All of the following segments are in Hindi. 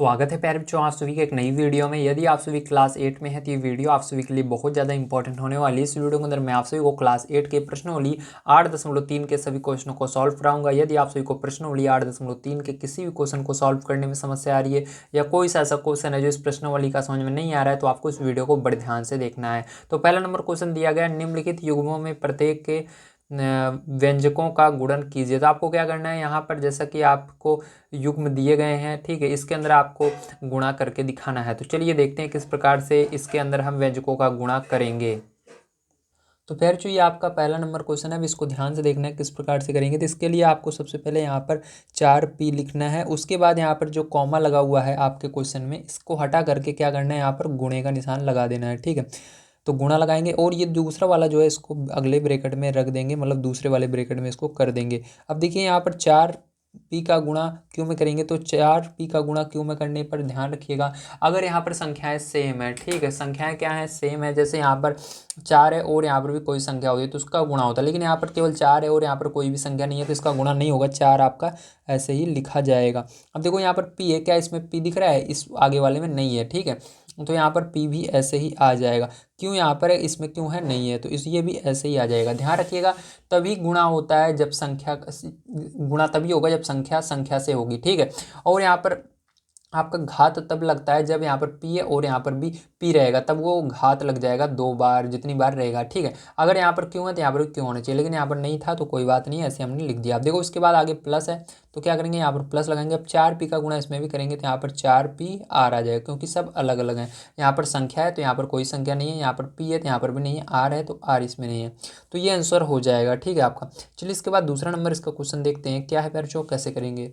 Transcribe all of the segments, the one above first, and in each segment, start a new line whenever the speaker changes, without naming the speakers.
स्वागत है प्यारे बच्चों आप सभी के एक नई वीडियो में। यदि आप सभी क्लास 8 में है तो ये वीडियो आप सभी के लिए बहुत ज़्यादा इंपॉर्टेंट होने वाली है। इस वीडियो के अंदर मैं आप सभी को क्लास 8 के प्रश्नावली 8.3 के सभी क्वेश्चनों को सॉल्व कराऊंगा। यदि आप सभी को प्रश्नावली 8.3 के किसी भी क्वेश्चन को सॉल्व करने में समस्या आ रही है या कोई सा ऐसा क्वेश्चन है जो इस प्रश्नावली का समझ में नहीं आ रहा है तो आपको इस वीडियो को बड़े ध्यान से देखना है। तो पहला नंबर क्वेश्चन दिया गया, निम्नलिखित युग्मों में प्रत्येक के व्यंजकों का गुणन कीजिए। तो आपको क्या करना है, यहाँ पर जैसा कि आपको युग्म दिए गए हैं, ठीक है, इसके अंदर आपको गुणा करके दिखाना है। तो चलिए देखते हैं किस प्रकार से इसके अंदर हम व्यंजकों का गुणा करेंगे। तो फिर जो ये आपका पहला नंबर क्वेश्चन है, अब इसको ध्यान से देखना है किस प्रकार से करेंगे। तो इसके लिए आपको सबसे पहले यहाँ पर 4p लिखना है। उसके बाद यहाँ पर जो कॉमा लगा हुआ है आपके क्वेश्चन में, इसको हटा करके क्या करना है, यहाँ पर गुणे का निशान लगा देना है, ठीक है। तो गुणा लगाएंगे और ये दूसरा वाला जो है इसको अगले ब्रैकेट में रख देंगे, मतलब दूसरे वाले ब्रैकेट में इसको कर देंगे। अब देखिए यहाँ पर 4p का गुणा क्यों में करेंगे, तो 4p का गुणा क्यों में करने पर ध्यान रखिएगा, अगर यहाँ पर संख्याएं सेम है, ठीक है, संख्याएं क्या है, सेम है, जैसे यहाँ पर 4 है और यहाँ पर भी कोई संख्या होती है तो उसका गुणा होता है, लेकिन यहाँ पर केवल 4 है और यहाँ पर कोई भी संख्या नहीं है तो इसका गुणा नहीं होगा, 4 आपका ऐसे ही लिखा जाएगा। अब देखो यहाँ पर p है, क्या इसमें p दिख रहा है, इस आगे वाले में नहीं है, ठीक है, तो यहाँ पर p भी ऐसे ही आ जाएगा। क्यों यहाँ पर है, इसमें क्यों है, नहीं है, तो इस ये भी ऐसे ही आ जाएगा। ध्यान रखिएगा, तभी गुणा होता है जब संख्या, गुणा तभी होगा जब संख्या संख्या से होगी, ठीक है। और यहाँ पर आपका घात तब लगता है जब यहाँ पर p है और यहाँ पर भी p रहेगा, तब वो घात लग जाएगा 2 बार, जितनी बार रहेगा, ठीक है। अगर यहाँ पर क्यों है तो यहाँ पर क्यों होना चाहिए, लेकिन यहाँ पर नहीं था तो कोई बात नहीं, ऐसे हमने लिख दिया। अब देखो इसके बाद आगे प्लस है तो क्या करेंगे, यहाँ पर प्लस लगाएंगे। अब 4p का गुणा इसमें भी करेंगे तो यहाँ पर 4p r आ जाएगा, क्योंकि सब अलग अलग हैं। यहाँ पर संख्या है तो यहाँ पर कोई संख्या नहीं है, यहाँ पर p है तो यहाँ पर भी नहीं है, r है तो r इसमें नहीं है, तो ये आंसर हो जाएगा, ठीक है आपका। चलिए इसके बाद दूसरा नंबर इसका क्वेश्चन देखते हैं क्या है प्यारे बच्चों, कैसे करेंगे।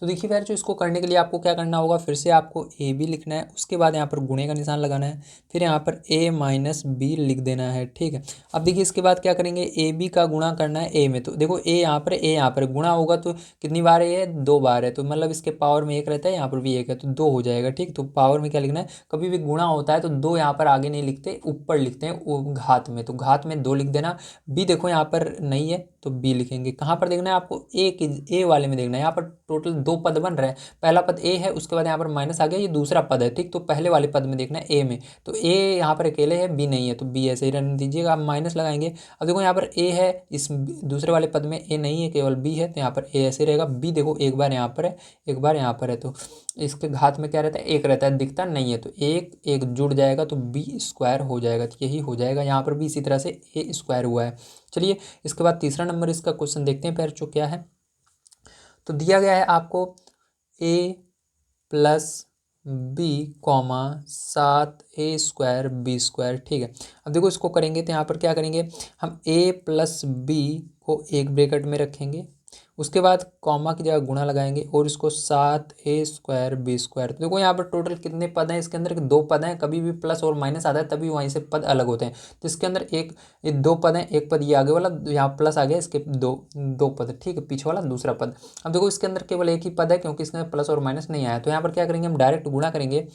तो देखिए प्यारे बच्चों, इसको करने के लिए आपको क्या करना होगा, फिर से आपको ए बी लिखना है, उसके बाद यहाँ पर गुणे का निशान लगाना है, फिर यहाँ पर a माइनस बी लिख देना है, ठीक है। अब देखिए इसके बाद क्या करेंगे, ए बी का गुणा करना है ए में, तो देखो ए यहाँ पर, ए यहाँ पर गुणा होगा तो कितनी बार है, 2 बार है, तो मतलब इसके पावर में 1 रहता है, यहाँ पर भी 1 है तो 2 हो जाएगा, ठीक। तो पावर में क्या लिखना है, कभी भी गुणा होता है तो 2 यहाँ पर आगे नहीं लिखते, ऊपर लिखते हैं घात में, तो घात में 2 लिख देना। बी देखो यहाँ पर नहीं है तो बी लिखेंगे। कहाँ पर देखना है आपको, ए वाले में देखना है। यहाँ पर टोटल 2 पद बन रहे हैं, पहला पद ए है, उसके बाद यहाँ पर माइनस आ गया, ये दूसरा पद है, ठीक। तो पहले वाले पद में देखना है ए में, तो ए यहाँ पर अकेले है, बी नहीं है तो बी ऐसे ही रहने दीजिएगा। आप माइनस लगाएंगे, अब देखो यहाँ पर ए है, इस दूसरे वाले पद में ए नहीं है, केवल बी है, तो यहाँ पर ए ऐसे रहेगा। बी देखो एक बार यहाँ पर है, एक बार यहाँ पर है, तो इसके घात में क्या रहता है, 1 रहता है, दिखता नहीं है, तो एक एक जुड़ जाएगा तो बी स्क्वायर हो जाएगा, तो यही हो जाएगा। यहाँ पर भी इसी तरह से ए स्क्वायर हुआ है। चलिए इसके बाद तीसरा नंबर इसका क्वेश्चन देखते हैं प्यारे बच्चों क्या है। तो दिया गया है आपको a plus B comma 7a² b², ठीक है। अब देखो इसको करेंगे तो यहाँ पर क्या करेंगे, हम a प्लस बी को एक ब्रैकेट में रखेंगे, उसके बाद कॉमा की जगह गुणा लगाएंगे और इसको 7a² b²। तो देखो यहाँ पर टोटल कितने पद हैं इसके अंदर, 2 पद हैं, कभी भी प्लस और माइनस आता है तभी वहीं से पद अलग होते हैं। तो इसके अंदर ये 2 पद हैं, एक पद ये आगे वाला, यहाँ प्लस आ गया, इसके दो पद, ठीक है, पीछे वाला दूसरा पद। अब देखो इसके अंदर केवल एक ही पद है क्योंकि इसके अंदर प्लस और माइनस नहीं आया, तो यहाँ पर क्या करेंगे, हम डायरेक्ट गुणा करेंगे।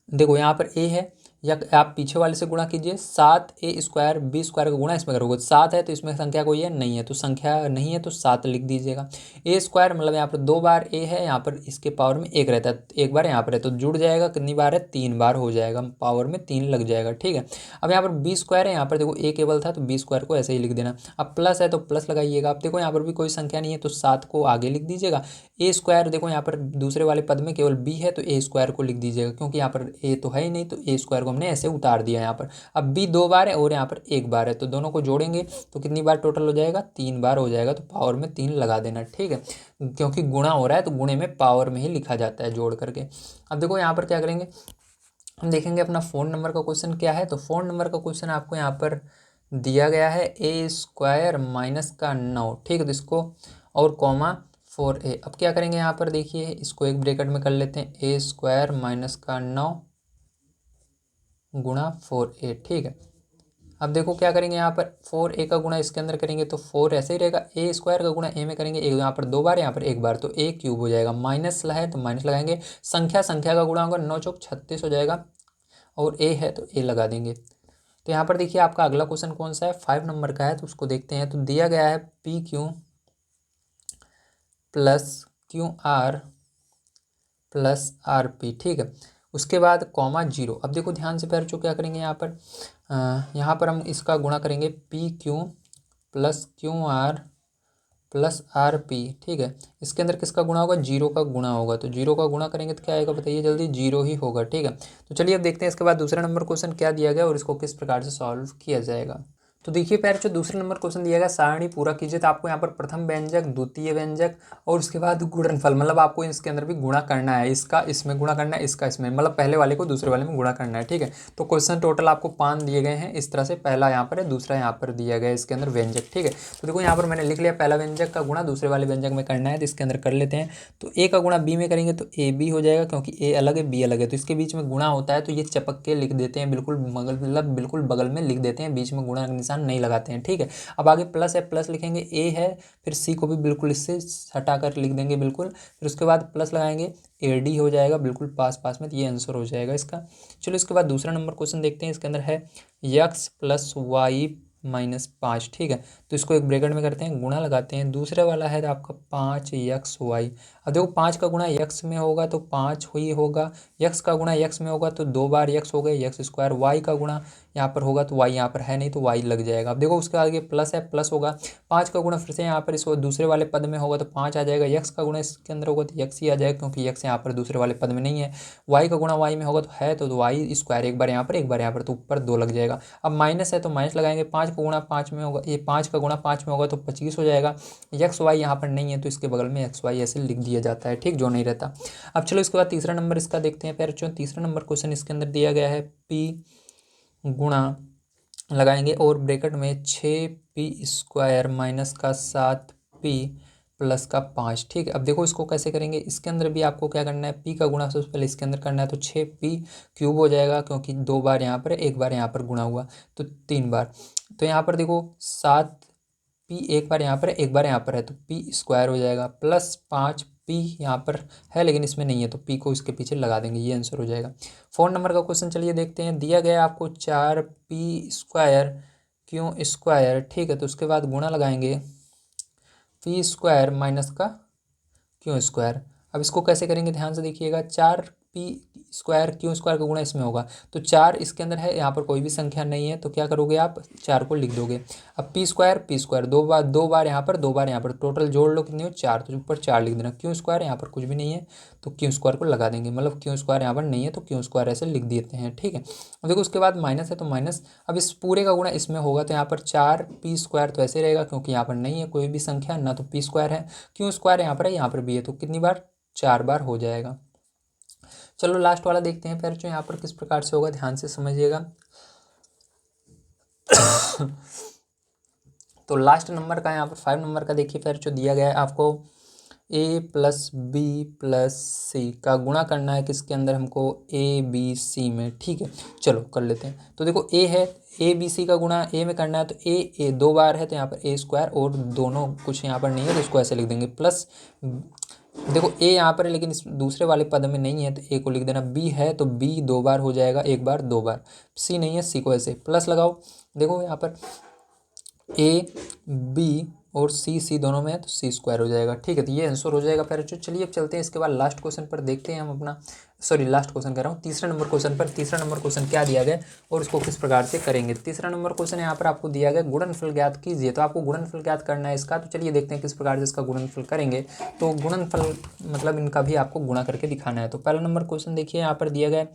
देखो यहाँ पर ए है, या आप पीछे वाले से गुणा कीजिए, 7a² b² का गुणा इसमें करोगे, 7 है तो इसमें संख्या कोई है नहीं है, तो संख्या नहीं है तो 7 लिख दीजिएगा। a² मतलब यहाँ पर 2 बार a है, यहाँ पर इसके पावर में 1 रहता है, एक बार यहाँ पर है तो जुड़ जाएगा, कितनी बार है, 3 बार हो जाएगा, पावर में 3 लग जाएगा, ठीक है। अब यहाँ पर b² है, यहाँ पर देखो a केवल था तो b² को ऐसे ही लिख देना। अब प्लस है तो प्लस लगाइएगा। अब देखो यहाँ पर भी कोई संख्या नहीं है तो 7 को आगे लिख दीजिएगा। a² देखो यहाँ पर दूसरे वाले पद में केवल b है तो a² को लिख दीजिएगा, क्योंकि यहाँ पर a तो है ही नहीं तो a² को हमने ऐसे उतार दिया यहाँ पर। अब b 2 बार है और यहाँ पर 1 बार है, तो दोनों को जोड़ेंगे तो कितनी बार टोटल हो जाएगा, 3 बार हो जाएगा, तो पावर में 3 लगा देना, ठीक है, क्योंकि गुणा हो रहा है तो गुणे में पावर में ही लिखा जाता है जोड़ करके। अब देखो यहाँ पर क्या करेंगे, हम देखेंगे अपना फ़ोन नंबर का क्वेश्चन क्या है। तो फ़ोन नंबर का क्वेश्चन आपको यहाँ पर दिया गया है a² माइनस का 9, ठीक है, तो इसको और कॉमा 4a। अब क्या करेंगे, यहाँ पर देखिए इसको एक ब्रैकेट में कर लेते हैं, a² माइनस का 9 गुणा 4a, ठीक है। अब देखो क्या करेंगे, यहाँ पर 4a का गुणा इसके अंदर करेंगे तो 4 ऐसे ही रहेगा, a² का गुणा a में करेंगे, एक यहाँ पर 2 बार, यहाँ पर 1 बार, तो a³ हो जाएगा। माइनस है तो माइनस लगाएंगे, संख्या संख्या का गुणा होगा, 9 चौक 36 हो जाएगा, और a है तो a लगा देंगे। तो यहाँ पर देखिए आपका अगला क्वेश्चन कौन सा है, 5 नंबर का है, तो उसको देखते हैं। तो दिया गया है PQ plus Q R plus R P, ठीक है। उसके बाद कॉमा 0। अब देखो ध्यान से बच्चों क्या करेंगे यहाँ पर हम इसका गुणा करेंगे P Q plus Q R plus R P, ठीक है। इसके अंदर किसका गुणा होगा? 0 का गुणा होगा, तो 0 का गुणा करेंगे तो क्या आएगा बताइए जल्दी? 0 ही होगा, ठीक है। तो चलिए अब देखते हैं इसके बाद दूसरा नंबर क्वेश्चन क्या दिया गया और इसको किस प्रकार से सॉल्व किया जाएगा। तो देखिए पैर जो दूसरे नंबर क्वेश्चन दिया गया, सारणी पूरा कीजिए। तो आपको यहाँ पर प्रथम व्यंजक, द्वितीय व्यंजक और उसके बाद गुणनफल, मतलब आपको इसके अंदर भी गुणा करना है। इसका इसमें गुणा करना है, इसका इसमें, मतलब पहले वाले को दूसरे वाले में गुणा करना है, ठीक है। तो क्वेश्चन टोटल आपको 5 दिए गए हैं इस तरह से। पहला यहाँ पर है, दूसरा यहाँ पर दिया गया है इसके अंदर व्यंजक, ठीक है। तो देखो यहाँ पर मैंने लिख लिया पहला व्यंजक का गुणा दूसरे वाले व्यंजक में करना है, तो इसके अंदर कर लेते हैं। तो ए का गुणा बी में करेंगे तो ए बी हो जाएगा, क्योंकि ए अलग है बी अलग है, तो इसके बीच में गुणा होता है तो ये चपक के लिख देते हैं, बिल्कुल मतलब बिल्कुल बगल में लिख देते हैं, बीच में गुणा का निशान नहीं लगाते हैं, ठीक है। अब आगे प्लस है, प्लस लिखेंगे, ए है, फिर सी को भी बिल्कुल इससे हटा कर लिख देंगे बिल्कुल, फिर उसके बाद प्लस लगाएंगे, ए डी हो जाएगा बिल्कुल पास पास में, तो ये आंसर हो जाएगा इसका। चलो इसके बाद दूसरा नंबर क्वेश्चन देखते हैं। इसके अंदर है यक्स प्लस वाई -5, ठीक है। तो इसको एक ब्रैकेट में करते हैं, गुणा लगाते हैं। दूसरे वाला है आपका 5 x y। अब देखो 5 का गुणा यक्स में होगा तो 5 ही होगा, यक्स का गुणा यक्स में होगा तो 2 बार यक्स हो गए, यक्स स्क्वायर। वाई का गुणा यहाँ पर होगा तो वाई यहाँ पर है नहीं तो वाई लग जाएगा। अब देखो उसके आगे प्लस है, प्लस होगा। 5 का गुणा फिर से यहाँ पर इसको दूसरे वाले पद में होगा तो 5 आ जाएगा, यक्स का गुणा इसके अंदर होगा तो यक्स ही आ जाएगा, क्योंकि यक्स यहाँ पर दूसरे वाले पद में नहीं है। वाई का गुणा वाई में होगा तो है तो वाई स्क्वायर, एक बार यहाँ पर एक बार यहाँ पर, तो ऊपर 2 लग जाएगा। अब माइनस है तो माइनस लगाएंगे, 5 का गुणा 5 में होगा, ये 5 का गुणा 5 में होगा तो 25 हो जाएगा। यक्स वाई यहाँ पर नहीं है तो इसके बगल में एक्स वाई ऐसे लिख दिया जाता है, ठीक, जो नहीं रहता। अब चलो इसके बाद तीसरा नंबर इसका देखते हैं। फिर जो तीसरा नंबर क्वेश्चन इसके अंदर दिया गया है, पी गुणा लगाएंगे और ब्रैकेट में 6p² माइनस का 7p प्लस का 5, ठीक है। अब देखो इसको कैसे करेंगे, इसके अंदर भी आपको क्या करना है, पी का गुणा सबसे पहले इसके अंदर करना है, तो 6p³ हो जाएगा, क्योंकि 2 बार यहाँ पर एक बार यहाँ पर गुणा हुआ तो 3 बार। तो यहाँ पर देखो 7p एक बार यहाँ पर एक बार यहाँ पर है तो p² हो जाएगा, प्लस 5p यहाँ पर है लेकिन इसमें नहीं है तो p को इसके पीछे लगा देंगे, ये आंसर हो जाएगा। 4 नंबर का क्वेश्चन चलिए देखते हैं। दिया गया आपको 4p² Q², ठीक है। तो उसके बाद गुणा लगाएंगे p² माइनस का Q²। अब इसको कैसे करेंगे ध्यान से देखिएगा, 4p² Q² का गुणा इसमें होगा तो 4 इसके अंदर है, यहाँ पर कोई भी संख्या नहीं है तो क्या करोगे आप 4 को लिख दोगे। अब p² 2 बार यहाँ पर 2 बार यहाँ पर, टोटल जोड़ लो कितनी हो 4, तो ऊपर 4 लिख देना। Q² यहाँ पर कुछ भी नहीं है तो Q² को लगा देंगे, मतलब Q² यहाँ पर नहीं है तो Q² ऐसे लिख देते हैं, ठीक है। अब देखो उसके बाद माइनस है तो माइनस, अब इस पूरे का गुणा इसमें होगा तो यहाँ पर 4p² तो ऐसे रहेगा, क्योंकि यहाँ पर नहीं है कोई भी संख्या, ना तो p² है, Q² यहाँ पर है, यहाँ पर भी है, तो कितनी बार 4 बार हो जाएगा। चलो लास्ट वाला देखते हैं फिर जो यहाँ पर किस प्रकार से होगा, ध्यान से समझिएगा। तो लास्ट नंबर का यहाँ पर 5 नंबर का देखिए फिर जो दिया गया है आपको, a प्लस बी प्लस सी का गुणा करना है किसके अंदर हमको, ए बी सी में, ठीक है। चलो कर लेते हैं। तो देखो a है, ए बी सी का गुणा a में करना है तो a 2 बार है तो यहाँ पर a² और दोनों कुछ यहाँ पर नहीं है तो इसको ऐसे लिख देंगे, प्लस देखो a यहाँ पर है लेकिन इस दूसरे वाले पद में नहीं है तो a को लिख देना, b है तो b 2 बार हो जाएगा, एक बार 2 बार, c नहीं है c को ऐसे प्लस लगाओ। देखो यहाँ पर a b और c दोनों में है तो c² हो जाएगा, ठीक है। तो ये आंसर हो जाएगा फिर जो। चलिए अब चलते हैं इसके बाद लास्ट क्वेश्चन पर, देखते हैं हम अपना, सॉरी लास्ट क्वेश्चन कर रहा हूँ, तीसरा नंबर क्वेश्चन पर। तीसरा नंबर क्वेश्चन क्या दिया गया और उसको किस प्रकार से करेंगे। तीसरा नंबर क्वेश्चन यहाँ पर आपको दिया गया गुणनफल ज्ञात कीजिए, तो आपको गुणनफल ज्ञात करना है इसका। तो चलिए देखते हैं किस प्रकार से इसका गुणनफल करेंगे। तो गुणनफल मतलब इनका भी आपको गुणा करके दिखाना है। तो पहला नंबर क्वेश्चन देखिए यहाँ पर दिया गया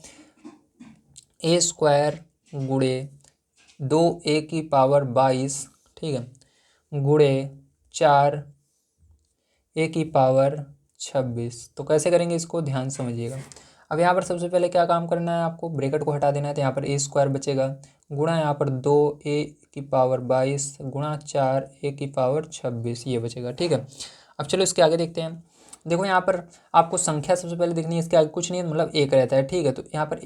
a² गुणे 2a⁻22, ठीक है, गुणे 4a⁻26। तो कैसे करेंगे इसको ध्यान समझिएगा। अब यहाँ पर सबसे पहले क्या काम करना है, आपको ब्रैकेट को हटा देना है, तो यहाँ पर a² बचेगा, गुणा यहाँ पर 2a⁻22 गुणा 4a⁻26 ये बचेगा, ठीक है। अब चलो इसके आगे देखते हैं। देखो यहाँ पर आपको संख्या सबसे पहले देखनी है, इसके आगे कुछ नहीं है, मतलब एक रहता है, ठीक है। तो यहाँ पर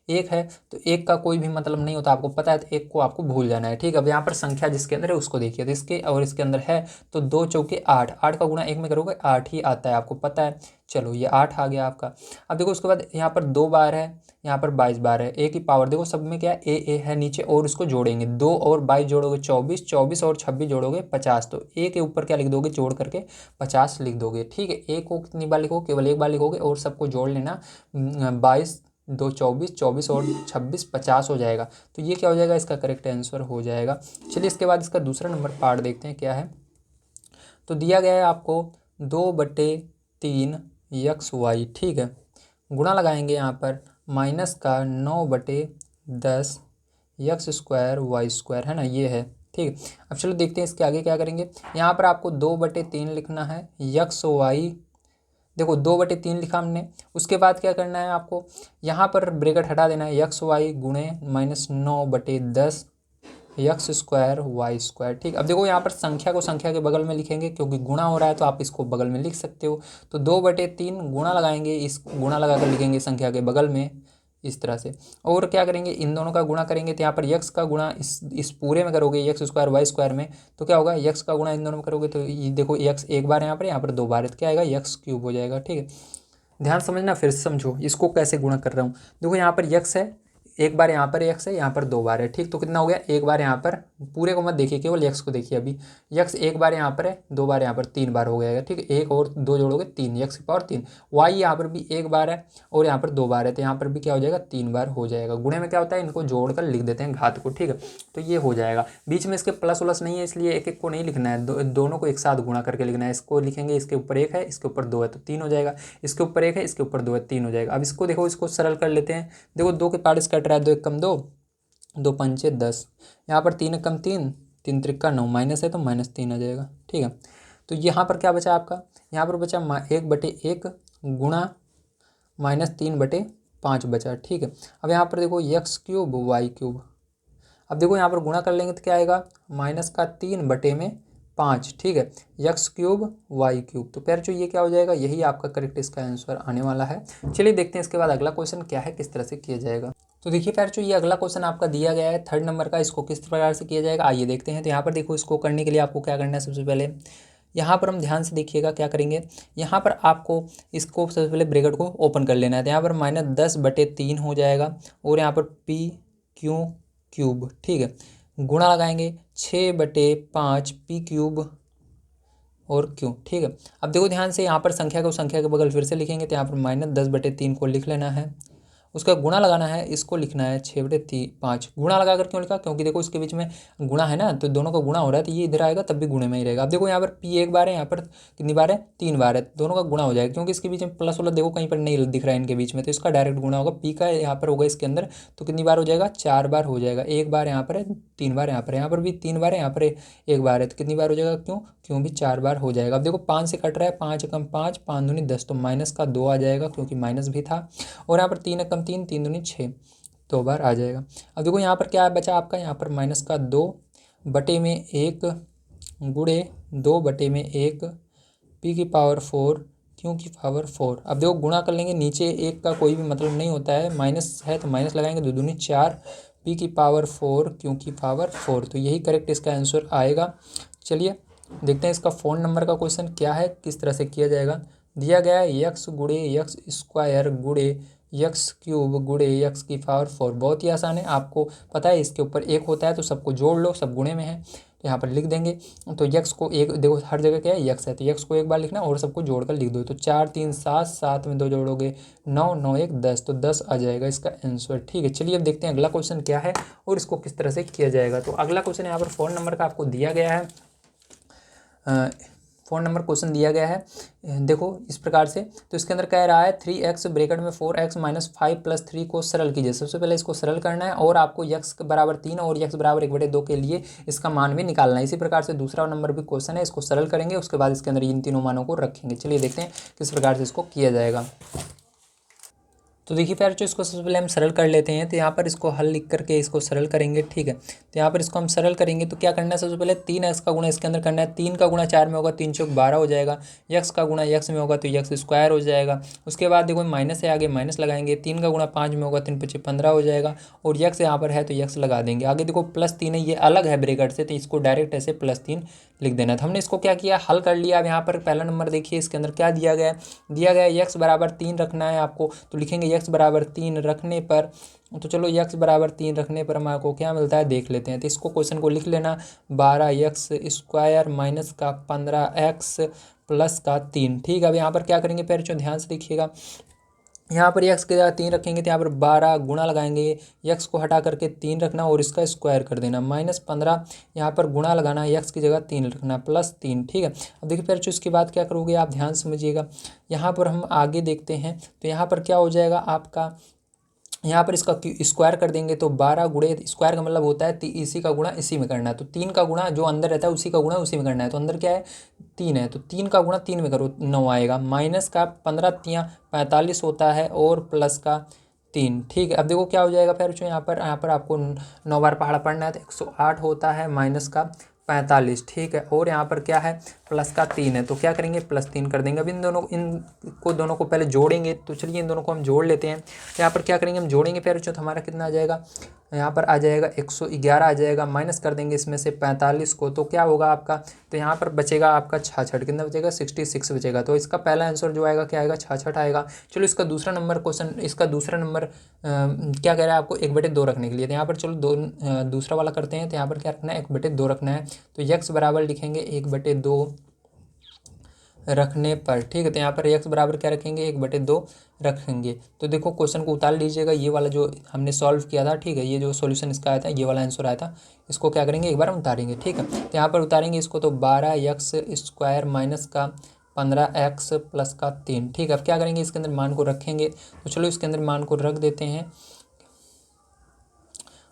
एक है तो एक का कोई भी मतलब नहीं होता, आपको पता है, तो एक को आपको भूल जाना है। ठीक है, अब यहाँ पर संख्या जिसके अंदर है उसको देखिए, तो इसके और इसके अंदर है तो 2 चौके 8, 8 का गुणा एक में करोगे 8 ही आता है, आपको पता है। चलो ये 8 आ गया आपका। अब देखो उसके बाद यहाँ पर 2 बार है, यहाँ पर 22 बार है, ए की पावर देखो सब में क्या है, ए है नीचे, और उसको जोड़ेंगे 2 और 22 जोड़ोगे 24, 24 और 26 जोड़ोगे 50, तो ए के ऊपर क्या लिख दोगे, जोड़ करके 50 लिख दोगे। ठीक है, ए को कितनी बार लिखोगे, केवल एक बार लिखोगे, और सबको जोड़ लेना, 22 2 24, 24 और 26 50 हो जाएगा। तो ये क्या हो जाएगा, इसका करेक्ट आंसर हो जाएगा। चलिए इसके बाद इसका दूसरा नंबर पार्ट देखते हैं क्या है। तो दिया गया है आपको 2/3 यक्स वाई। ठीक है, गुणा लगाएंगे यहाँ पर माइनस का 9/10 यक्स स्क्वायर वाई स्क्वायर, है ना, ये है। ठीक है, अब चलो देखते हैं इसके आगे क्या करेंगे। यहाँ पर आपको 2/3 लिखना है यक्स वाई, देखो 2/3 लिखा हमने, उसके बाद क्या करना है आपको, यहाँ पर ब्रैकेट हटा देना है, यक्स वाई गुणे -9/10 यक्स स्क्वायर वाई स्क्वायर। ठीक, अब देखो यहाँ पर संख्या को संख्या के बगल में लिखेंगे, क्योंकि गुणा हो रहा है तो आप इसको बगल में लिख सकते हो। तो 2/3 गुणा लगाएंगे, इस गुणा लगा कर लिखेंगे संख्या के बगल में इस तरह से, और क्या करेंगे, इन दोनों का गुणा करेंगे, तो यहाँ पर यक्स का गुणा इस पूरे में करोगे यक्स स्क्वायर वाई स्क्वायर में, तो क्या होगा, यक्स का गुणा इन दोनों में करोगे तो ये देखो यक्स एक बार यहाँ पर 2 बार है, तो क्या आएगा, यक्स क्यूब हो जाएगा। ठीक है, ध्यान समझना, फिर से समझो इसको कैसे गुणा कर रहा हूँ। देखो यहाँ पर यक्स है, एक बार यहाँ पर यक्स है, यहाँ पर 2 बार है। ठीक, तो कितना हो गया, एक बार यहाँ पर, पूरे को मत देखिए, केवल यक्स को देखिए। अभी यक्स एक बार यहाँ पर है, 2 बार यहाँ पर, 3 बार हो गया। ठीक है, एक और 2 जोड़ोगे 3, यक्स की पावर 3। वाई यहाँ पर भी एक बार है और यहाँ पर 2 बार है, तो यहाँ पर भी क्या हो जाएगा, 3 बार हो जाएगा। गुणे में क्या होता है, इनको जोड़ कर लिख देते हैं घात को। ठीक है, तो ये हो जाएगा। बीच में इसके प्लस उलस नहीं है, इसलिए एक एक को नहीं लिखना है, दोनों को एक साथ गुणा करके लिखना है। इसको लिखेंगे, इसके ऊपर 1 है, इसके ऊपर 2 है, तो 3 हो जाएगा। इसके ऊपर 1 है, इसके ऊपर 2 है, 3 हो जाएगा। अब इसको देखो, इसको सरल कर लेते हैं। देखो 2 के पार्ट कट रहा है, 2 एक कम 2, 2 पंचे 10, यहाँ पर 3 कम 3, 3 त्रिका 9, माइनस है तो -3 आ जाएगा। ठीक है, तो यहाँ पर क्या बचा आपका, यहाँ पर बचा 1/1 गुणा -3/5 बचा। ठीक है, अब यहाँ पर देखो यक्स क्यूब वाई क्यूब, अब देखो यहाँ पर गुणा कर लेंगे तो क्या आएगा, -3/5। ठीक है, यक्स क्यूब वाई क्यूब, तो फिर जो ये क्या हो जाएगा, यही आपका करेक्ट इसका आंसर आने वाला है। चलिए देखते हैं इसके बाद अगला क्वेश्चन क्या है, किस तरह से किया जाएगा। तो देखिए प्यार, जो ये अगला क्वेश्चन आपका दिया गया है 3rd नंबर का, इसको किस प्रकार से किया जाएगा आइए देखते हैं। तो यहाँ पर देखो, इसको करने के लिए आपको क्या करना है, सबसे पहले यहाँ पर हम ध्यान से देखिएगा क्या करेंगे, यहाँ पर आपको इसको सबसे पहले ब्रैकेट को ओपन कर लेना है, तो यहाँ पर -10/3 हो जाएगा, और यहाँ पर पी क्यू क्यूब। ठीक है, गुणा लगाएंगे 6/5 पी क्यूब और क्यू। ठीक है, अब देखो ध्यान से, यहाँ पर संख्या को संख्या के बगल फिर से लिखेंगे, तो यहाँ पर -10/3 को लिख लेना है, उसका गुणा लगाना है, इसको लिखना है 6/5। गुणा लगा कर क्यों लिखा, क्योंकि देखो इसके बीच में गुणा है ना, तो दोनों का गुणा हो रहा है, तो ये इधर आएगा तब भी गुणे में ही रहेगा। अब देखो यहाँ पर पी एक बार है, यहाँ पर कितनी बार है, 3 बार है, दोनों का गुणा हो जाएगा, क्योंकि इसके बीच में प्लस वाला देखो कहीं पर नहीं दिख रहा है इनके बीच में, तो इसका डायरेक्ट गुणा होगा। पी का यहाँ पर होगा इसके अंदर, तो कितनी बार हो जाएगा, 4 बार हो जाएगा। एक बार यहाँ पर है, 3 बार यहाँ पर है, यहाँ पर भी 3 बार है, यहाँ पर 1 बार है, तो कितनी बार हो जाएगा, क्यों भी 4 बार हो जाएगा। अब देखो 5 से कट रहा है, 5 कम 5, 5 दूनी 10, तो माइनस का 2 आ जाएगा, क्योंकि माइनस भी था, और यहाँ पर 3 कम 3, 3 दूनी 6, 2 बार आ जाएगा। अब देखो यहाँ पर क्या बचा आपका, यहाँ पर -2/1 गुणे 2/1 पी की पावर 4 क्यू की पावर 4। अब देखो गुणा कर लेंगे, नीचे 1 का कोई भी मतलब नहीं होता है, माइनस है तो माइनस लगाएंगे, 2 दूनी 4 पी की पावर 4 क्यू की पावर 4, तो यही करेक्ट इसका आंसर आएगा। चलिए देखते हैं इसका 4 नंबर का क्वेश्चन क्या है, किस तरह से किया जाएगा। दिया गया है यक्स गुणे यक्स स्क्वायर गुणे यक्स क्यूब गुणे यक्स की पावर 4। बहुत ही आसान है, आपको पता है इसके ऊपर 1 होता है तो सबको जोड़ लो, सब गुणे में है, तो यहाँ पर लिख देंगे। तो यक्स को एक देखो, हर जगह क्या है, यक्स है, तो यक्स को एक बार लिखना और सबको जोड़कर लिख दो। तो 4 3 7, 7 में 2 जोड़ोगे 9, 9 1 10, तो 10 आ जाएगा इसका आंसर। ठीक है, चलिए अब देखते हैं अगला क्वेश्चन क्या है और इसको किस तरह से किया जाएगा। तो अगला क्वेश्चन यहाँ पर 4 नंबर का आपको दिया गया है, 4 नंबर क्वेश्चन दिया गया है, देखो इस प्रकार से। तो इसके अंदर कह रहा है 3x ब्रैकेट में 4x - 5 + 3 को सरल कीजिए। सबसे पहले इसको सरल करना है और आपको x बराबर 3 और x बराबर 1/2 के लिए इसका मान भी निकालना है। इसी प्रकार से दूसरा नंबर भी क्वेश्चन है, इसको सरल करेंगे, उसके बाद इसके अंदर इन तीनों मानों को रखेंगे। चलिए देखते हैं किस प्रकार से इसको किया जाएगा। तो देखिए प्यारे बच्चों, इसको सबसे पहले हम सरल कर लेते हैं। तो यहाँ पर इसको हल लिख करके इसको सरल करेंगे, ठीक है। तो यहाँ पर इसको हम सरल करेंगे तो क्या करना है, सबसे पहले 3x का गुणा इसके अंदर करना है। 3 का गुणा 4 में होगा, 3 चौक 12 हो जाएगा। x का गुणा x में होगा तो x स्क्वायर हो जाएगा। उसके बाद देखो माइनस है, आगे माइनस लगाएंगे। 3 का गुणा 5 में होगा, 3 पचे 15 हो जाएगा। और x यहाँ पर है तो x लगा देंगे। आगे देखो +3 है, ये अलग है ब्रैकेट से, तो इसको डायरेक्ट ऐसे +3 लिख देना। तो हमने इसको क्या किया, हल कर लिया। अब यहाँ पर पहला नंबर देखिए, इसके अंदर क्या दिया गया है, दिया गया है x बराबर 3 रखना है आपको। तो लिखेंगे x बराबर 3 रखने पर, तो चलो x बराबर 3 रखने पर हमारे को क्या मिलता है देख लेते हैं। तो इसको क्वेश्चन को लिख लेना, 12x स्क्वायर माइनस का 15x प्लस का 3, ठीक है। अब यहाँ पर क्या करेंगे प्यारे बच्चों, ध्यान से देखिएगा। यहाँ पर x की जगह 3 रखेंगे तो यहाँ पर 12 गुणा लगाएंगे, x को हटा करके 3 रखना और इसका स्क्वायर कर देना। -15 यहाँ पर गुणा लगाना, x की जगह 3 रखना, +3, ठीक है। अब देखिए फिर इसके बाद क्या करोगे आप, ध्यान समझिएगा। यहाँ पर हम आगे देखते हैं तो यहाँ पर क्या हो जाएगा आपका, यहाँ पर इसका स्क्वायर कर देंगे तो 12 गुणे, स्क्वायर का मतलब होता है इसी का गुणा इसी में करना है। तो 3 का गुणा जो अंदर रहता है उसी का गुणा उसी में करना है। तो अंदर क्या है, 3 है, तो 3 का गुणा 3 में करो, 9 आएगा। माइनस का 15 तियाँ 45 होता है और प्लस का 3, ठीक है। अब देखो क्या हो जाएगा फिर बच्चों, यहाँ पर आपको 9 बार पहाड़ा पढ़ना है तो 108 होता है माइनस का 45, ठीक है। और यहाँ पर क्या है, प्लस का 3 है, तो क्या करेंगे +3 कर देंगे। अब दोनों को पहले जोड़ेंगे। तो चलिए इन दोनों को हम जोड़ लेते हैं। तो यहाँ पर क्या करेंगे, हम जोड़ेंगे प्यारे बच्चों, तो हमारा कितना आ जाएगा, यहाँ पर आ जाएगा 111 आ जाएगा। माइनस कर देंगे इसमें से 45 को, तो क्या होगा आपका, तो यहाँ पर बचेगा आपका 66, कितना बचेगा 66 बचेगा। तो इसका पहला आंसर जो आएगा क्या आएगा, 66 आएगा। चलो इसका दूसरा नंबर क्वेश्चन, इसका दूसरा नंबर क्या कह रहा है आपको, 1/2 रखने के लिए। तो यहाँ पर चलो दूसरा वाला करते हैं। तो यहाँ पर क्या रखना है, 1/2 रखना है। तो x बराबर लिखेंगे 1/2 रखने पर, ठीक है। तो यहाँ पर x बराबर क्या रखेंगे, 1/2 रखेंगे। तो देखो क्वेश्चन को उतार लीजिएगा, ये वाला जो हमने सॉल्व किया था, ठीक है। ये जो सॉल्यूशन इसका आया था, ये वाला आंसर आया था, इसको क्या करेंगे एक बार हम उतारेंगे, ठीक है। तो यहाँ पर उतारेंगे इसको, तो 12x स्क्वायर माइनस का 15x प्लस का 3, ठीक है। अब क्या करेंगे, इसके अंदर मान को रखेंगे। तो चलो इसके अंदर मान को रख देते हैं।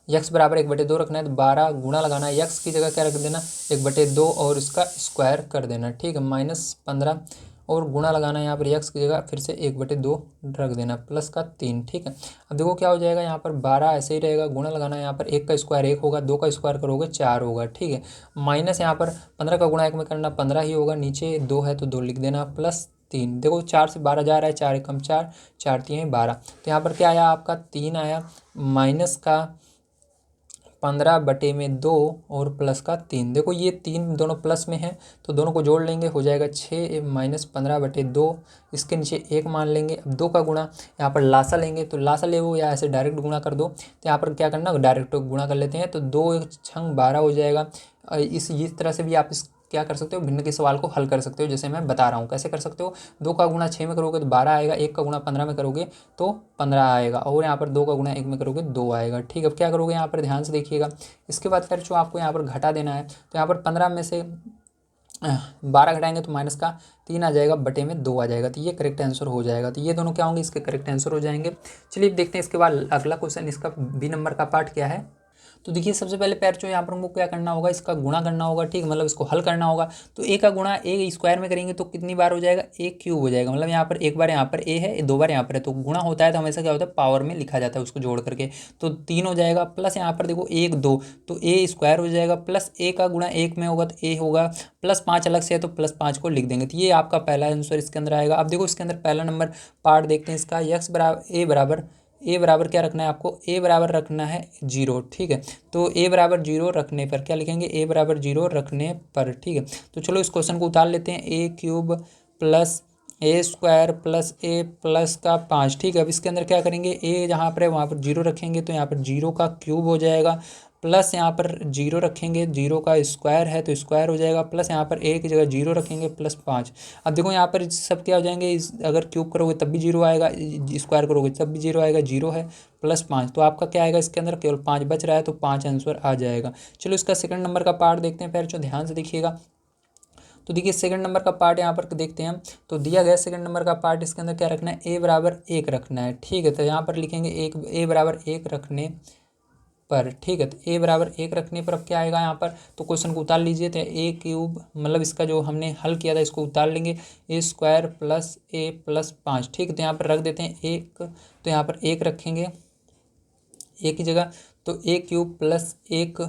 x बराबर 1/2 रखना है, तो 12 गुणा लगाना है, x की जगह क्या रख देना 1/2 और इसका स्क्वायर कर देना, ठीक है। -15 और गुणा लगाना है, यहाँ पर x की जगह फिर से 1/2 रख देना, प्लस का 3, ठीक है। अब देखो क्या हो जाएगा, यहाँ पर 12 ऐसे ही रहेगा, गुणा लगाना है, यहाँ पर 1 का स्क्वायर 1 होगा, 2 का स्क्वायर करोगे 4 होगा, ठीक है। माइनस यहाँ पर 15 का गुणा 1 में करना, 15 ही होगा, नीचे 2 है तो 2 लिख देना, +3। देखो 4 से 12 जा रहा है, 4 एकम 4, 4 3 12। तो यहाँ पर क्या आया आपका 3 आया, माइनस का 15/2 और प्लस का 3। देखो ये 3 दोनों प्लस में है तो दोनों को जोड़ लेंगे, हो जाएगा 6 -15/2। इसके नीचे 1 मान लेंगे। अब 2 का गुणा, यहाँ पर लासा लेंगे, तो लासा ले वो या ऐसे डायरेक्ट गुणा कर दो। तो यहाँ पर क्या करना, डायरेक्ट गुणा कर लेते हैं। तो 2 1 6 12 हो जाएगा। इस तरह से भी आप इस क्या कर सकते हो, भिन्न के सवाल को हल कर सकते हो, जैसे मैं बता रहा हूँ कैसे कर सकते हो। 2 का गुणा 6 में करोगे तो 12 आएगा, 1 का गुणा 15 में करोगे तो 15 आएगा, और यहाँ पर 2 का गुणा 1 में करोगे 2 आएगा, ठीक है। अब क्या करोगे, यहाँ पर ध्यान से देखिएगा। इसके बाद फिर जो आपको यहाँ पर घटा देना है, तो यहाँ पर 15 में से 12 घटाएंगे तो माइनस का 3 आ जाएगा, बटे में 2 आ जाएगा। तो ये करेक्ट आंसर हो जाएगा। तो ये दोनों क्या होंगे, इसके करेक्ट आंसर हो जाएंगे। चलिए देखते हैं इसके बाद अगला क्वेश्चन, इसका बी नंबर का पार्ट क्या है। तो देखिए सबसे पहले पैर जो यहाँ पर हमको क्या करना होगा, इसका गुणा करना होगा, ठीक, मतलब इसको हल करना होगा। तो a का गुणा a स्क्वायर में करेंगे तो कितनी बार हो जाएगा, a³ हो जाएगा। मतलब यहाँ पर एक बार यहाँ पर a है, 2 बार यहाँ पर है, तो गुणा होता है तो हमेशा क्या होता है पावर में लिखा जाता है उसको जोड़ करके। तो 3 हो जाएगा, प्लस यहाँ पर देखो 1 2, तो a² हो जाएगा, प्लस a का गुणा 1 में होगा तो a होगा, +5 अलग से है तो +5 को लिख देंगे। तो ये आपका पहला आंसर इसके अंदर आएगा। अब देखो इसके अंदर पहला नंबर पार्ट देखते हैं इसका, a बराबर क्या रखना है आपको, a बराबर रखना है 0, ठीक है। तो a बराबर 0 रखने पर क्या लिखेंगे, a बराबर 0 रखने पर, ठीक है। तो चलो इस क्वेश्चन को उतार लेते हैं, a³ plus a² plus a plus का 5, ठीक है। अब इसके अंदर क्या करेंगे, a जहाँ पर है वहाँ पर 0 रखेंगे तो यहाँ पर 0 का क्यूब हो जाएगा, प्लस यहाँ पर 0 रखेंगे, 0 का स्क्वायर है तो स्क्वायर हो जाएगा, प्लस यहाँ पर a की जगह 0 रखेंगे +5। अब देखो यहाँ पर सब क्या हो जाएंगे, अगर क्यूब करोगे तब भी 0 आएगा, स्क्वायर करोगे तब भी 0 आएगा, 0 है +5, तो आपका क्या आएगा, इसके अंदर केवल 5 बच रहा है तो 5 आंसर आ जाएगा। चलो इसका सेकंड नंबर का पार्ट देखते हैं, पहले ध्यान से देखिएगा। तो देखिए सेकंड नंबर का पार्ट यहाँ पर देखते हैं हम। तो दिया गया सेकंड नंबर का पार्ट, इसके अंदर क्या रखना है, a बराबर 1 रखना है, ठीक है। तो यहाँ पर लिखेंगे a बराबर 1 रखने पर, ठीक है। तो ए बराबर 1 रखने पर अब क्या आएगा यहाँ पर, तो क्वेश्चन को उतार लीजिए। तो ए क्यूब मतलब इसका जो हमने हल किया था इसको उतार लेंगे, ए स्क्वायर प्लस ए प्लस 5, ठीक है। तो यहाँ पर रख देते हैं 1, तो यहाँ पर 1 रखेंगे ए की जगह, तो ए क्यूब प्लस 1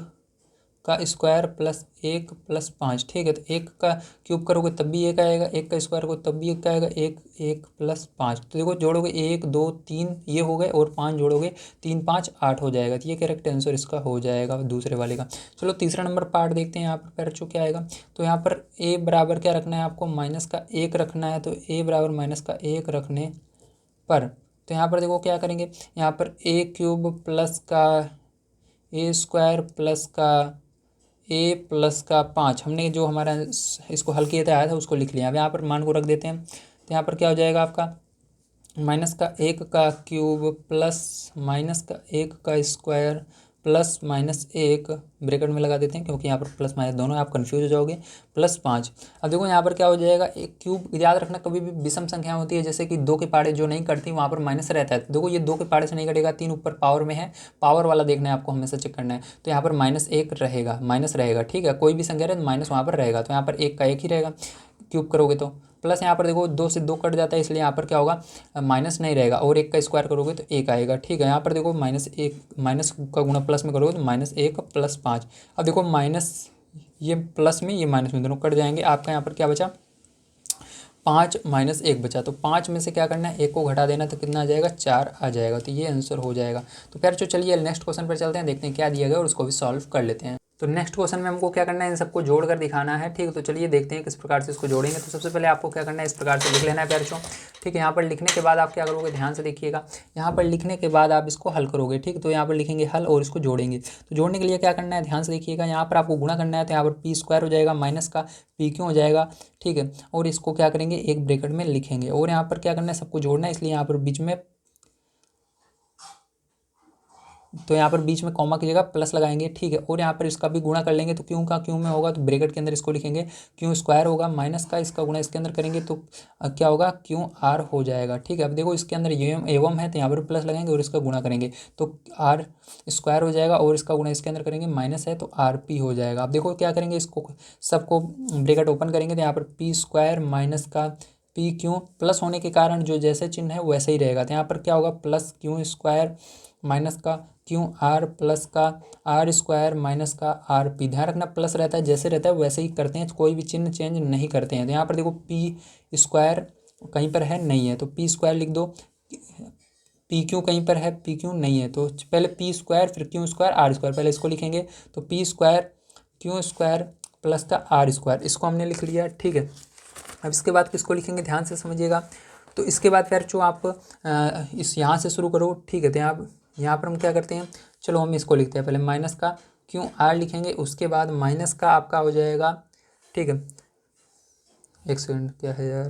का स्क्वायर प्लस 1 प्लस 5, ठीक है। तो 1 का क्यूब करोगे तब भी 1 आएगा, 1 का स्क्वायर करो तब भी 1 आएगा, 1 1 प्लस 5। तो देखो जोड़ोगे 1 2 3 ये हो गए और 5 जोड़ोगे 3 5 8 हो जाएगा। तो ये करेक्ट आंसर इसका हो जाएगा दूसरे वाले का। चलो तीसरा नंबर पार्ट देखते हैं यहाँ पर बच्चों क्या आएगा। तो यहाँ पर ए बराबर क्या रखना है आपको, माइनस का 1 रखना है। तो ए बराबर माइनस का 1 रखने पर, तो यहाँ पर देखो क्या करेंगे, यहाँ पर ए क्यूब प्लस का ए स्क्वायर प्लस का ए प्लस का 5, हमने जो हमारा इसको हल किया था आया था उसको लिख लिया। अब यहाँ पर मान को रख देते हैं। तो यहाँ पर क्या हो जाएगा आपका, माइनस का 1 का क्यूब प्लस माइनस का 1 का स्क्वायर प्लस माइनस 1 ब्रैकेट में लगा देते हैं क्योंकि यहाँ पर प्लस माइनस दोनों आप कंफ्यूज हो जाओगे, प्लस 5। अब देखो यहाँ पर क्या हो जाएगा, एक क्यूब याद रखना कभी भी विषम संख्या होती है, जैसे कि 2 के पाड़े जो नहीं कटती वहाँ पर माइनस रहता है। देखो ये 2 के पाड़े से नहीं कटेगा, 3 ऊपर पावर में है, पावर वाला देखना है आपको, हमेशा चेक करना है। तो यहाँ पर -1 रहेगा, माइनस रहेगा, ठीक है। कोई भी संख्या रहे तो माइनस वहाँ पर रहेगा, तो यहाँ पर 1 का 1 ही रहेगा क्यूब करोगे तो, प्लस यहाँ पर देखो 2 से 2 कट जाता है इसलिए यहाँ पर क्या होगा, माइनस नहीं रहेगा, और 1 का स्क्वायर करोगे तो 1 आएगा, ठीक है। यहाँ पर देखो -1 माइनस का गुणा प्लस में करोगे तो -1 प्लस 5। अब देखो माइनस ये प्लस में ये माइनस में दोनों कट जाएंगे, आपका यहाँ पर क्या बचा 5 माइनस 1 बचा। तो 5 में से क्या करना है, 1 को घटा देना, तो कितना आ जाएगा 4 आ जाएगा। तो ये आंसर हो जाएगा। तो फिर चलिए नेक्स्ट क्वेश्चन पर चलते हैं, देखते हैं क्या दिया गया और उसको भी सॉल्व कर लेते हैं। तो नेक्स्ट क्वेश्चन में हमको क्या करना है, इन सबको जोड़कर दिखाना है, ठीक है। तो चलिए देखते हैं किस प्रकार से इसको जोड़ेंगे। तो सबसे पहले आपको क्या करना है, इस प्रकार से लिख लेना है प्यारों, ठीक है। यहाँ पर लिखने के बाद आप क्या करोगे, ध्यान से देखिएगा, यहाँ पर लिखने के बाद आप इसको हल करोगे, ठीक है। तो यहाँ पर लिखेंगे हल और इसको जोड़ेंगे। तो जोड़ने के लिए क्या करना है, ध्यान से देखिएगा, यहाँ पर आपको गुणा करना है। तो यहाँ पर पी स्क्वायर हो जाएगा, माइनस का पी क्यों हो जाएगा, ठीक है। और इसको क्या करेंगे, एक ब्रैकेट में लिखेंगे, और यहाँ पर क्या करना है, सबको जोड़ना है, इसलिए यहाँ पर बीच में, तो यहाँ पर बीच में कॉमा की जगह प्लस लगाएंगे, ठीक है। और यहाँ पर इसका भी गुणा कर लेंगे, तो क्यों का क्यों में होगा तो ब्रैकेट के अंदर इसको लिखेंगे, क्यों स्क्वायर होगा, माइनस का इसका गुणा इसके अंदर करेंगे तो क्या होगा, क्यों आर हो जाएगा, ठीक है। अब देखो इसके अंदर एवं है तो यहाँ पर प्लस लगाएंगे और इसका गुणा करेंगे तो आर स्क्वायर हो जाएगा, और इसका गुणा इसके अंदर करेंगे माइनस है तो आर पी हो जाएगा। अब देखो क्या करेंगे, इसको सबको ब्रैकेट ओपन करेंगे तो यहाँ पर पी स्क्वायर माइनस का पी क्यों, प्लस होने के कारण जो जैसे चिन्ह है वैसे ही रहेगा। तो यहाँ पर क्या होगा, प्लस क्यों स्क्वायर माइनस का क्यों आर प्लस का आर स्क्वायर माइनस का आर पी। ध्यान रखना प्लस रहता है जैसे रहता है वैसे ही करते हैं, कोई भी चिन्ह चेंज नहीं करते हैं। तो यहाँ पर देखो पी स्क्वायर कहीं पर है नहीं है तो पी स्क्वायर लिख दो, पी क्यू कहीं पर है, पी क्यू नहीं है तो पहले पी स्क्वायर फिर क्यू स्क्वायर आर स्क्वायर, पहले इसको लिखेंगे। तो P square Q square plus का आर स्क्वायर, इसको हमने लिख लिया, ठीक है। अब इसके बाद किसको लिखेंगे, ध्यान से समझिएगा। तो इसके बाद फिर जो आप इस यहाँ से शुरू करो, ठीक है। तो यहाँ पर हम क्या करते हैं, चलो हम इसको लिखते हैं, पहले माइनस का क्यों आर लिखेंगे, उसके बाद माइनस का आपका हो जाएगा, ठीक है। एक सेकंड क्या है यार,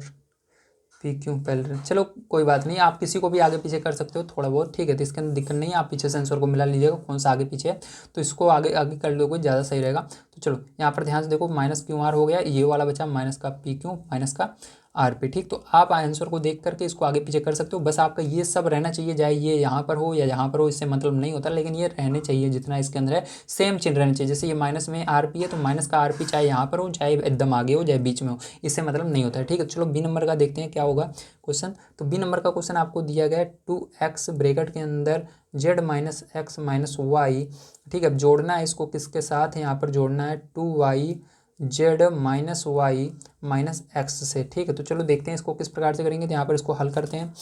पी क्यों पहले, चलो कोई बात नहीं, आप किसी को भी आगे पीछे कर सकते हो थोड़ा बहुत, ठीक है। तो इसके अंदर दिक्कत नहीं है, आप पीछे से आंसर को मिला लीजिएगा कौन सा आगे पीछे है, तो इसको आगे आगे कर लोगे ज़्यादा सही रहेगा। तो चलो यहाँ पर ध्यान से देखो, माइनस क्यू आर हो गया, ये वाला बचा माइनस का पी क्यू माइनस का आर पे, ठीक। तो आप आंसर को देख करके इसको आगे पीछे कर सकते हो, बस आपका ये सब रहना चाहिए, चाहे ये यहाँ पर हो या यहाँ पर हो, इससे मतलब नहीं होता, लेकिन ये रहने चाहिए जितना इसके अंदर है सेम चिन्ह रहने चाहिए। जैसे ये माइनस में आर पी है तो माइनस का आर पी चाहे यहाँ पर हो चाहे एकदम आगे हो चाहे बीच में हो, इससे मतलब नहीं होता है, ठीक है। चलो बी नंबर का देखते हैं क्या होगा क्वेश्चन। तो बी नंबर का क्वेश्चन आपको दिया गया है 2x ब्रैकेट के अंदर z minus x minus y, ठीक है। अब जोड़ना है इसको किसके साथ है, यहाँ पर जोड़ना है 2y z minus y minus x से, ठीक है। तो चलो देखते हैं इसको किस प्रकार से करेंगे। तो यहाँ पर इसको हल करते हैं।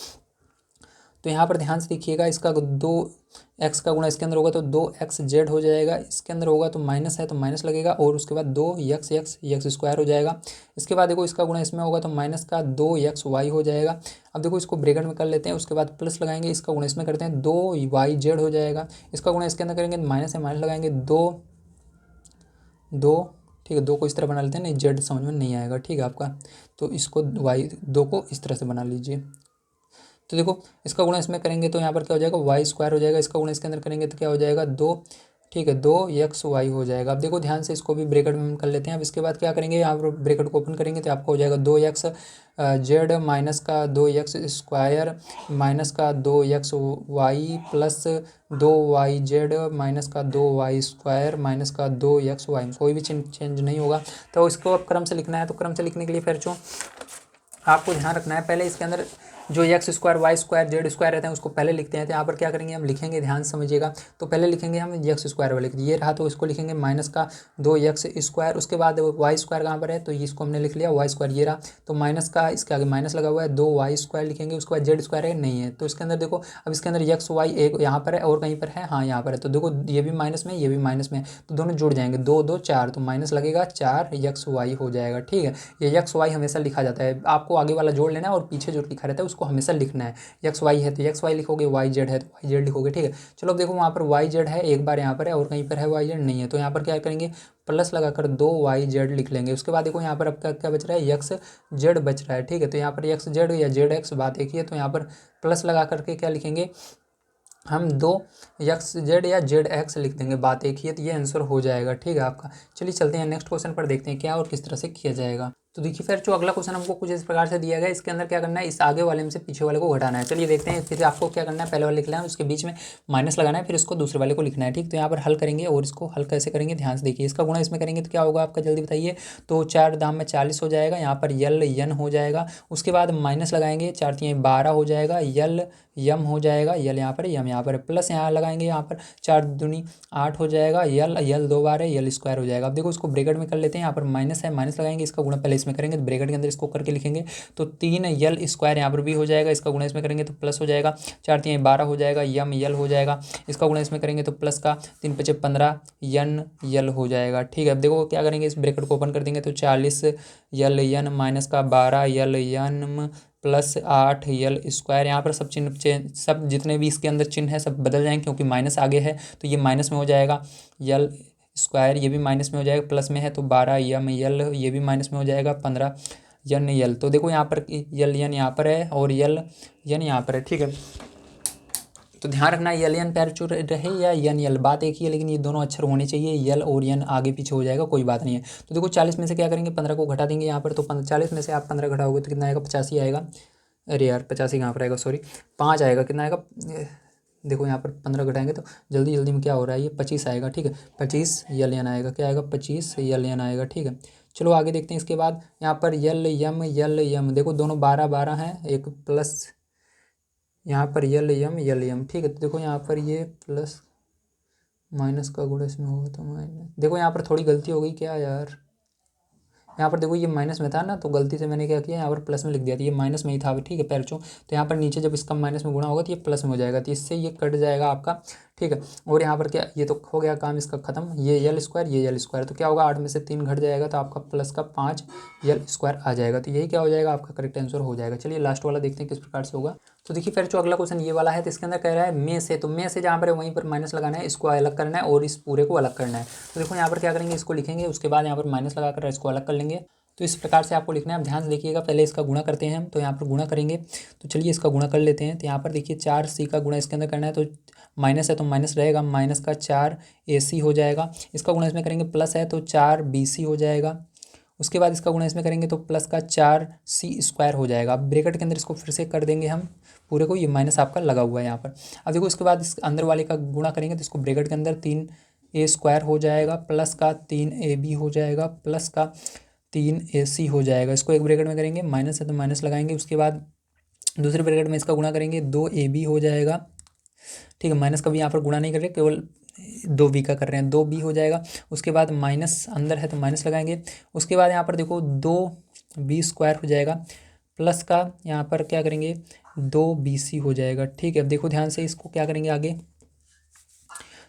तो यहाँ पर ध्यान से देखिएगा, इसका 2x का गुणा इसके अंदर होगा तो 2x जेड हो जाएगा, इसके अंदर होगा तो माइनस है तो माइनस लगेगा, और उसके बाद 2x एक्स स्क्वायर हो जाएगा। इसके बाद देखो इसका गुणा इसमें होगा तो माइनस का 2x वाई हो जाएगा। अब देखो इसको ब्रैकेट में कर लेते हैं, उसके बाद प्लस लगाएंगे, इसका गुणा इसमें करते हैं 2y जेड हो जाएगा, इसका गुणा इसके अंदर करेंगे माइनस है माइनस लगाएंगे 2 ठीक है। 2 को इस तरह बना लेते हैं, नहीं जेड समझ में नहीं आएगा, ठीक है आपका। तो इसको वाई 2 को इस तरह से बना लीजिए। तो देखो इसका गुणा इसमें करेंगे तो यहाँ पर क्या हो जाएगा वाई स्क्वायर हो जाएगा, इसका गुणा इसके अंदर करेंगे तो क्या हो जाएगा 2 ठीक है, 2xy हो जाएगा। अब देखो ध्यान से इसको भी ब्रैकेट में हम कर लेते हैं। अब इसके बाद क्या करेंगे, यहाँ पर ब्रैकेट को ओपन करेंगे तो आपको हो जाएगा 2x जेड माइनस का 2x स्क्वायर माइनस का 2xy plus 2y z minus का 2y स्क्वायर माइनस का 2xy। कोई भी चेंज नहीं होगा। तो इसको अब क्रम से लिखना है। तो क्रम से लिखने के लिए फिर जो आपको ध्यान रखना है, पहले इसके अंदर जो x square y square z square रहते हैं उसको पहले लिखते हैं। तो यहाँ पर क्या करेंगे, हम लिखेंगे, ध्यान से समझिएगा। तो पहले लिखेंगे हम एक्स स्क्वायर वाले, ये रहा तो इसको लिखेंगे माइनस का 2x स्क्वायर। उसके बाद वाई स्क्वायर कहाँ पर है, तो इसको हमने लिख लिया वाई स्क्वायर, ये रहा। तो माइनस का इसके आगे माइनस लगा हुआ है, 2y स्क्वायर लिखेंगे। उसके बाद जेड स्क्वायर है नहीं है, तो इसके अंदर देखो अब इसके अंदर एक्स वाई एक यहाँ पर है और कहीं पर है, हाँ यहाँ पर है। तो देखो ये भी माइनस में, ये भी माइनस में, तो दोनों जुड़ जाएंगे, 2 2 4, तो माइनस लगेगा 4xy हो जाएगा। ठीक है, ये एक्स वाई हमेशा लिखा जाता है, आपको आगे वाला जोड़ लेना है और पीछे जो लिखा रहता है उसको हमेशा लिखना है। एक्स वाई है तो एक्स वाई लिखोगे, वाई जेड है तो वाई जेड लिखोगे। ठीक है, चलो अब देखो वहाँ पर वाई जेड है, एक बार यहाँ पर है और कहीं पर है वाई जेड नहीं है, तो यहाँ पर क्या करेंगे, प्लस लगाकर 2y जेड लिख लेंगे। उसके बाद देखो यहाँ पर अब क्या क्या बच रहा है, एक्स जेड बच रहा है। ठीक है, तो यहाँ पर एक्स जेड या जेड एक्स बात एक ही है, तो यहाँ पर प्लस लगा करके क्या लिखेंगे हम, 2x जेड या जेड एक्स लिख देंगे, बात एक ही है। तो ये आंसर हो जाएगा। ठीक है आपका। चलिए चलते हैं नेक्स्ट क्वेश्चन पर, देखते हैं क्या और किस तरह से किया जाएगा। तो देखिए फिर जो अगला क्वेश्चन हमको कुछ इस प्रकार से दिया गया, इसके अंदर क्या करना है, इस आगे वाले में से पीछे वाले को घटाना है। चलिए देखते हैं। फिर आपको क्या करना है, पहले वाले लिखना है, उसके बीच में माइनस लगाना है, फिर इसको दूसरे वाले को लिखना है। ठीक, तो यहाँ पर हल करेंगे और इसको हल कैसे करेंगे, ध्यान से देखिए। इसका गुणा इसमें करेंगे तो क्या होगा आपका, जल्दी बताइए। तो 4 दाम में 40 हो जाएगा, यहाँ पर यल यन हो जाएगा। उसके बाद माइनस लगाएंगे, 4 3 12 हो जाएगा, यल यम हो जाएगा, यल यहाँ पर यम यहाँ पर प्लस यहाँ लगाएंगे, यहाँ पर 4 दूनी 8 हो जाएगा, यल यल 2 बार है, यल स्क्वायर हो जाएगा। अब देखो इसको ब्रैकेट में कर लेते हैं, यहाँ पर माइनस है, माइनस लगाएंगे, इसका गुणा पहले इसमें करेंगे तो ब्रैकेट के अंदर इसको करके लिखेंगे। तो 3 यल स्क्वायर यहाँ पर भी हो जाएगा, इसका गुणा इसमें करेंगे तो प्लस हो जाएगा, 4 3 12 हो जाएगा, यम यल हो जाएगा, इसका गुणा इसमें करेंगे तो प्लस का 3 5 15 यन यल हो जाएगा। ठीक है, अब देखो क्या करेंगे, इस ब्रैकेट को ओपन कर देंगे तो 40 यल यन माइनस का 12 यल यन प्लस 8 यल स्क्वायर। यहाँ पर सब चिन्ह सब जितने भी इसके अंदर चिन्ह है सब बदल जाएंगे, क्योंकि माइनस आगे है तो ये माइनस में हो जाएगा। यल स्क्वायर ये भी माइनस में हो जाएगा, प्लस में है तो 12 यम यल ये भी माइनस में हो जाएगा, 15 यन यल। तो देखो यहाँ पर यल यन यहाँ पर है और यल यन यहाँ पर है। ठीक है, तो ध्यान रखना यल यन पैर चुर रहे या यन यल, बात एक ही है, लेकिन ये दोनों अक्षर होने चाहिए। यल और यन आगे पीछे हो जाएगा, कोई बात नहीं है। तो देखो 40 में से क्या करेंगे, 15 को घटा देंगे यहाँ पर। तो 40 में से आप 15 घटाओगे तो कितना आएगा, 85 आएगा। अरे यार 85 कहाँ पर आएगा, सॉरी 5 आएगा, कितना आएगा, देखो यहाँ पर 15 घटाएंगे तो जल्दी जल्दी में क्या हो रहा है, ये 25 आएगा। ठीक है, 25 यल यन आएगा, क्या आएगा, 25 यल यन आएगा। ठीक है, चलो आगे देखते हैं। इसके बाद यहाँ पर यल यम देखो दोनों 12 12 हैं, एक प्लस यहाँ पर यल यम। ठीक है, तो देखो यहाँ पर ये प्लस माइनस का गुणा इसमें होगा तो माइनस, देखो यहाँ पर थोड़ी गलती हो गई क्या यार, यहाँ पर देखो ये माइनस में था ना, तो गलती से मैंने क्या किया, यहाँ पर प्लस में लिख दिया था, ये माइनस में ही था। ठीक है पैरचों, तो यहाँ पर नीचे जब इसका माइनस में गुणा होगा तो ये प्लस में हो जाएगा, तो इससे ये कट जाएगा आपका। ठीक है, और यहाँ पर क्या, ये तो हो गया काम इसका खत्म, ये यल स्क्वायर ये यल स्क्वायर, तो क्या होगा 8 में से 3 घट जाएगा तो आपका प्लस का 5 यल स्क्वायर आ जाएगा। तो यही क्या हो जाएगा, आपका करेक्ट आंसर हो जाएगा। चलिए लास्ट वाला देखते हैं किस प्रकार से होगा। तो देखिए फिर जो अगला क्वेश्चन ये वाला है, तो इसके अंदर कह रहा है में से, तो में से जहाँ पर है वहीं पर माइनस लगाना है, इसको अलग करना है और इस पूरे को अलग करना है। तो देखो यहाँ पर क्या करेंगे, इसको लिखेंगे, उसके बाद यहाँ पर माइनस लगाकर इसको अलग कर लेंगे। तो इस प्रकार से आपको लिखना है। आप ध्यान से देखिएगा, पहले इसका गुणा करते हैं हम, तो यहाँ पर गुणा करेंगे। तो चलिए इसका गुणा कर लेते हैं। तो यहाँ पर देखिए 4c का गुणा इसके अंदर करना है, तो माइनस है तो माइनस रहेगा, माइनस का 4ac हो जाएगा। इसका गुणा इसमें करेंगे, प्लस है तो 4bc हो जाएगा। उसके बाद इसका गुणा इसमें करेंगे तो प्लस का 4c स्क्वायर हो जाएगा। अब ब्रैकेट के अंदर इसको फिर से कर देंगे हम पूरे को, ये माइनस आपका लगा हुआ है यहाँ पर। अब देखो इसके बाद इस अंदर वाले का गुणा करेंगे तो इसको ब्रैकेट के अंदर 3a स्क्वायर हो जाएगा, प्लस का 3ab हो जाएगा, प्लस का 3ac हो जाएगा। इसको एक ब्रैकेट में करेंगे, माइनस है तो माइनस लगाएंगे। उसके बाद दूसरे ब्रैकेट में इसका गुणा करेंगे, 2ab हो जाएगा। ठीक है, माइनस का भी यहाँ पर गुणा नहीं कर रहे, केवल 2b का कर रहे हैं, 2b हो जाएगा। उसके बाद माइनस अंदर है तो माइनस लगाएंगे। उसके बाद यहाँ पर देखो 2b स्क्वायर हो जाएगा, प्लस का यहाँ पर क्या करेंगे, 2bc हो जाएगा। ठीक है, अब देखो ध्यान से इसको क्या करेंगे आगे,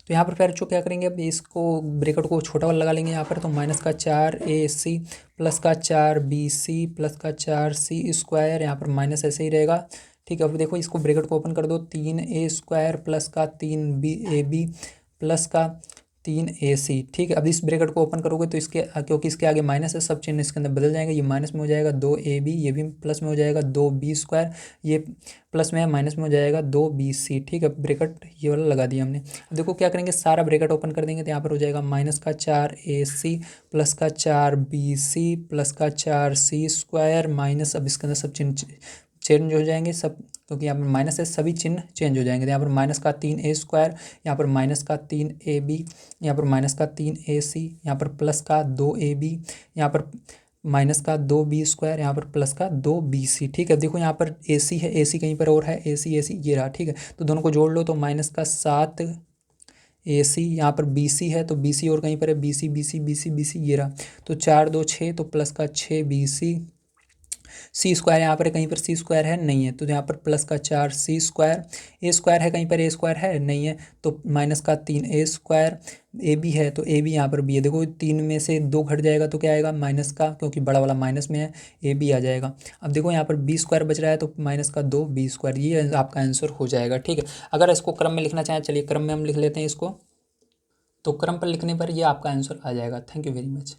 तो यहाँ पर फिर जो क्या करेंगे, अब इसको ब्रैकेट को छोटा वाला लगा लेंगे यहाँ पर। तो माइनस का 4ac प्लस का 4bc प्लस का 4c स्क्वायर, यहाँ पर माइनस ऐसे ही रहेगा। ठीक है, अब देखो इसको ब्रैकेट को ओपन कर दो, 3a स्क्वायर प्लस का 3ab प्लस का 3AC। ठीक है, अब इस ब्रैकेट को ओपन करोगे तो इसके क्योंकि इसके आगे माइनस है, सब चिन्ह इसके अंदर बदल जाएंगे। ये माइनस में हो जाएगा 2AB, ये भी प्लस में हो जाएगा 2B², ये प्लस में है, माइनस में हो जाएगा 2BC। ठीक है, ब्रैकेट ये वाला लगा दिया हमने। अब देखो क्या करेंगे, सारा ब्रैकेट ओपन कर देंगे तो यहाँ पर हो जाएगा -4AC प्लस का 4BC प्लस का 4C² माइनस, अब इसके अंदर सब चिन्ह चेंज हो जाएंगे सब, क्योंकि यहाँ पर माइनस है, सभी चिन्ह चेंज हो जाएंगे। तो यहाँ पर -3A², यहाँ पर -3AB, यहाँ पर -3AC, यहाँ पर +2AB, यहाँ पर -2B², यहाँ पर +2BC। ठीक है, देखो यहाँ पर AC है, AC कहीं पर और है, AC ये रहा। ठीक है, तो दोनों को जोड़ लो तो -7AC, यहाँ पर BC है तो BC और कहीं पर है, BC ये रहा। तो 4 2 6, तो +6BC। C² यहाँ पर कहीं पर C² है, नहीं है, तो यहाँ पर +4C²। A² है कहीं पर, A² है, नहीं है, तो -3A²। AB है तो AB यहाँ पर भी है। देखो 3 में से 2 घट जाएगा तो क्या आएगा, माइनस का, क्योंकि बड़ा वाला माइनस में है, AB आ जाएगा। अब देखो यहाँ पर B² बच रहा है तो -2B², ये आपका आंसर हो जाएगा। ठीक है, अगर इसको क्रम में लिखना चाहें, चलिए क्रम में हम लिख लेते हैं इसको। तो क्रम पर लिखने पर ये आपका आंसर आ जाएगा। Thank you very much.